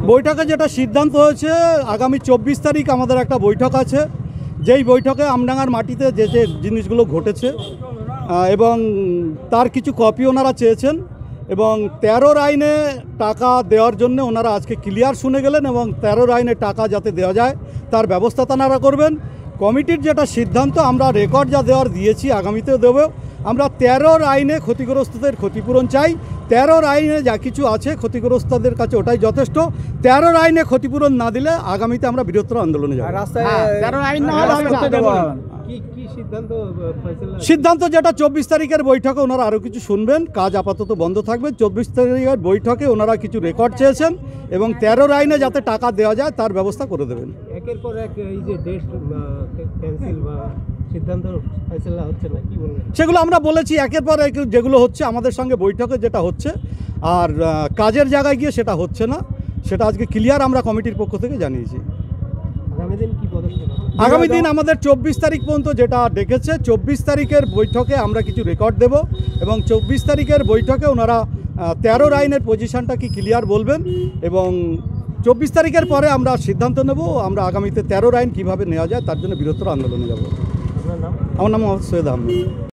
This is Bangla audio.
বৈঠকে যেটা সিদ্ধান্ত হয়েছে, আগামী 24 তারিখ আমাদের একটা বৈঠক আছে, যেই বৈঠকে আমডাঙ্গার মাটিতে যে যে জিনিসগুলো ঘটেছে এবং তার কিছু কপি ওনারা চেয়েছেন এবং 13 আইনে টাকা দেওয়ার জন্য ওনারা আজকে ক্লিয়ার শুনে গেলেন এবং 13 আইনে টাকা যাতে দেওয়া যায় তার ব্যবস্থা তারা করবেন। কমিটির যেটা সিদ্ধান্ত, আমরা রেকর্ড যা দেওয়ার দিয়েছি আগামীতেও দেবো। আমরা 13 আইনে ক্ষতিগ্রস্তদের ক্ষতিপূরণ চাই। 13 আইনে যা কিছু আছে ক্ষতিগ্রস্তদের কাছে ওটাই যথেষ্ট। 13 আইনে ক্ষতিপূরণ না দিলে আগামীতে আমরা বৃহত্তর আন্দোলনে যাব। সিদ্ধান্ত যেটা 24 তারিখের বৈঠকে ওনারা আরও কিছু শুনবেন, কাজ আপাতত বন্ধ থাকবে। 24 তারিখের বৈঠকে ওনারা কিছু রেকর্ড চেয়েছেন এবং 13 আইনে যাতে টাকা দেওয়া যায় তার ব্যবস্থা করে দেবেন। একের পর এক এই যে ডেট ক্যান্সেল বা সিদ্ধান্ত ফয়সালা হচ্ছে না, কি বলবেন? সেগুলো আমরা বলেছি, একের পর এক যেগুলো হচ্ছে আমাদের সঙ্গে বৈঠকে যেটা হচ্ছে আর কাজের জায়গায় গিয়ে সেটা হচ্ছে না, সেটা আজকে ক্লিয়ার আমরা কমিটির পক্ষ থেকে জানিয়েছি। আগামী দিন কি পদক্ষেপ? আগামী দিন আমাদের 24 তারিখ পর্যন্ত যেটা ডেকেছে, 24 তারিখের বৈঠকে আমরা কিছু রেকর্ড দেব এবং 24 তারিখের বৈঠকে ওনারা 13 আইনের পজিশনটা কি ক্লিয়ার বলবেন এবং 24 তারিখের পরে আমরা সিদ্ধান্ত নেব আমরা আগামীতে 13 আইন কীভাবে নেওয়া যায় তার জন্য বৃহত্তর আন্দোলনে যাব। আপনার নাম? আমার নাম মোহাম্মদ সৈয়দ আহমেদ।